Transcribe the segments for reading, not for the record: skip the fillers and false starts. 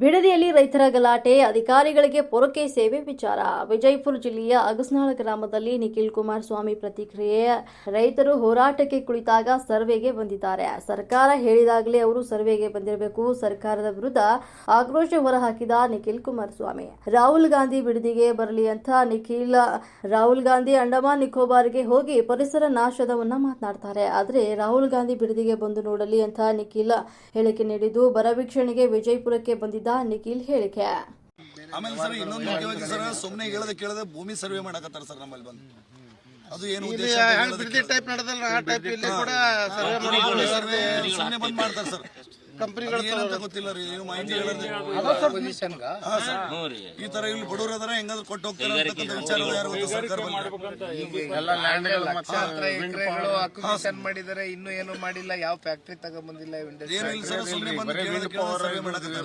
ಬಿಡದಿಯಲ್ಲಿ ರೈತರ ಗಲಾಟೆ, ಅಧಿಕಾರಿಗಳಿಗೆ ಪೊರಕೆ ಸೇವೆ ವಿಚಾರ. ವಿಜಯಪುರ ಜಿಲ್ಲೆಯ ಅಗಸನಾಳ ಗ್ರಾಮದಲ್ಲಿ ನಿಖಿಲ್ ಕುಮಾರಸ್ವಾಮಿ ಪ್ರತಿಕ್ರಿಯೆ. ರೈತರು ಹೋರಾಟಕ್ಕೆ ಕುಳಿತಾಗ ಸರ್ವೆಗೆ ಬಂದಿದ್ದಾರೆ. ಸರ್ಕಾರ ಹೇಳಿದಾಗಲೇ ಅವರು ಸರ್ವೆಗೆ ಬಂದಿರಬೇಕು. ಸರ್ಕಾರದ ವಿರುದ್ಧ ಆಕ್ರೋಶ ಹೊರಹಾಕಿದ ನಿಖಿಲ್ ಕುಮಾರಸ್ವಾಮಿ. ರಾಹುಲ್ ಗಾಂಧಿ ಬಿಡದಿಗೆ ಬರಲಿ ಅಂತ ನಿಖಿಲ್. ರಾಹುಲ್ ಗಾಂಧಿ ಅಂಡಮಾನ್ ನಿಕೋಬಾರ್ಗೆ ಹೋಗಿ ಪರಿಸರ ನಾಶದವನ್ನ ಮಾತನಾಡ್ತಾರೆ. ಆದರೆ ರಾಹುಲ್ ಗಾಂಧಿ ಬಿಡದಿಗೆ ಬಂದು ನೋಡಲಿ ಅಂತ ನಿಖಿಲ್ ಹೇಳಿಕೆ ನೀಡಿದ್ದು, ಬರ ವೀಕ್ಷಣೆಗೆ ವಿಜಯಪುರಕ್ಕೆ ಬಂದಿದ್ದ ನಿಖಿಲ್ ಹೇಳಿಕೆ. ಆಮೇಲೆ ಸರ್ ಇನ್ನೊಂದು ಮುಖ್ಯವಾಗಿ ಸರ್ ಸುಮ್ಮನೆ ಕೇಳದೆ ಭೂಮಿ ಸರ್ವೆ ಮಾಡಕತ್ತಾರ ಸರ್ ನಮ್ಮಲ್ಲಿ ಬಂದು. ಅದು ಏನು ಉದ್ದೇಶ ಟೈಪ್ ನಡೆದಲ್ಲ ಆ ಟೈಪ್ ಇಲ್ಲಿ ಕೂಡ ಸರ್ವೆ ಸುಮ್ಮನೆ ಬಂದ್ ಮಾಡ್ತಾರೆ ಸರ್. ಕಂಪನಿಗಳು ಏನಂತ ಗೊತ್ತಿಲ್ಲ ರೀ, ನೀವು ಮಾಹಿತಿ ಹೇಳಿದ್ರೆ ಈ ತರ ಇಲ್ಲಿ ಬಡವರು ಅದರ ಹೆಂಗಾದ್ರು ಕೊಟ್ಟು ಹೋಗ್ತಾರೆ ಅಂತಕ್ಕಂಥ ವಿಚಾರ ಯಾರು ಗೊತ್ತು ಸರ್ಕಾರ ಅಕ್ವಿಸಿಷನ್ ಮಾಡಿದರೆ ಇನ್ನೂ ಏನು ಮಾಡಿಲ್ಲ, ಯಾವ ಫ್ಯಾಕ್ಟರಿ ತಗೊಂಡ್ಬಂದಿಲ್ಲ. ಏನಿಲ್ಲ ಸರ್, ಸುಮ್ಮನೆ ಬಂದು ಸರ್ವೆ ಮಾಡಕತ್ತಾರ.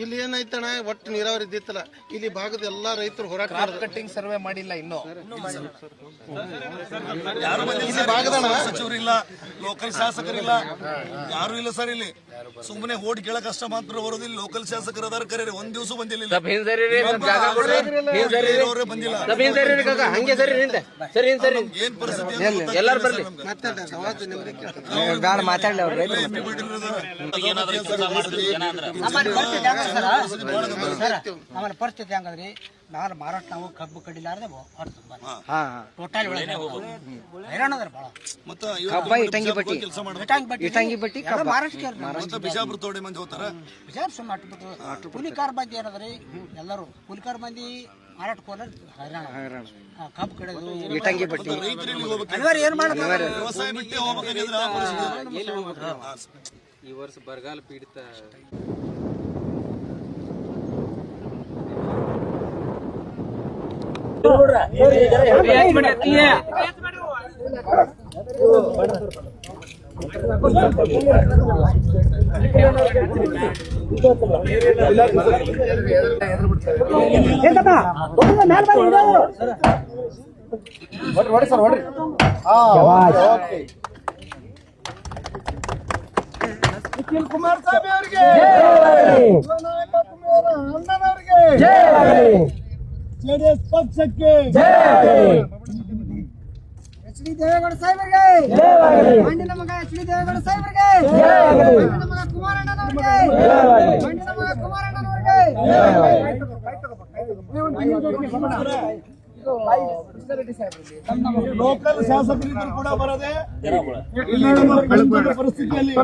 ಇಲ್ಲಿ ಏನೈತಣ, ಒಟ್ಟು ನೀರಾವರಿ ಇದ್ದಿತ್ತಲ್ಲ, ಇಲ್ಲಿ ಭಾಗದ ಎಲ್ಲಾ ರೈತರು ಹೋರಾಟ ಕಟ್ಟಿಂಗ್ ಸರ್ವೆ ಮಾಡಿಲ್ಲ ಇನ್ನು. ಸಚಿವರಿಲ್ಲ, ಲೋಕಲ್ ಶಾಸಕರಿಲ್ಲ, ಯಾರು ಇಲ್ಲ ಸರ್. ಇಲ್ಲಿ ಸುಮ್ಮನೆ ಓಟ್ ಕೇಳಕ್ ಅಷ್ಟ ಮಾತ್ರ ಬರೋದಿಲ್ಲ. ಲೋಕಲ್ ಶಾಸಕರು ಅದಾರ ಕರೀರಿ, ಒಂದ್ ದಿವಸ ಬಂದಿಲ್ಲ. ಬಂದಿಲ್ಲ. ಏನ್ ಪರಿಸ್ಥಿತಿ ಪರಿಸ್ಥಿತಿ ಹಂಗದ್ರಿ, ನಾನು ಮಾರಾಟ ನಾವು ಕಬ್ಬು ಕಡಿಲಾರ್ದೆ ಟೋಟಲ್ ಹೈರಾಣ ಅದ್ರ ಭಾಳ. ಬಿಜಾಪುರ ತೋಡೆ ಮಂದಿ ಹೋಗ್ತಾರ. ಬಿಜಾಪುರ ಸುಮ್ಮನೆ ಕೂಲಿಕಾರ್ ಮಂದಿ ಏನದ್ರಿ, ಎಲ್ಲರೂ ಕೂಲಿಕಾರ್ ಮಂದಿ ಮಾರಾಟಕ್ಕೆ ಹೋದ್ರೆ ಹೈರಾಣ. ಕಬ್ಬು ಕಡಿಯೋದು ರೈತರಿಗೆ ಏನ್ ಮಾಡ್ತಾರೆ, ವ್ಯವಸಾಯ ಬಿಟ್ಟೆ ಹೋಗ್ಬೇಕಾಗಿದ್ರೆ ಈ ವರ್ಷ ಬರಗಾಲ ಪೀಡಿತ ನಿಖಿಲ್ ಕುಮಾರಸ್ವಾಮಿ ಅವರಿಗೆ, ಅಣ್ಣನವರಿಗೆ, ಜೆಡಿಎಸ್ ಪಕ್ಷಕ್ಕೆ, ಎಚ್ ಡಿ ದೇವೇಗೌಡ ಸಾಹೇಬರಿಗೆ, ಮಂಡಿನ ಮಗ ಎಚ್ ಡಿ ದೇವೇಗೌಡ ಸಾಹೇಬರಿಗೆ, ಮಂಡಿನ ಮಗ ಕುಮಾರಣ್ಣನವರಿಗೆ, ಮಂಡಿನ ಮಗ ಕುಮಾರಣ್ಣನವರಿಗೆ. ಲೋಕಲ್ ಶಾಸಕರಿಗೂ ಕೂಡ ಬರದೆ ಪರಿಸ್ಥಿತಿಯಲ್ಲಿ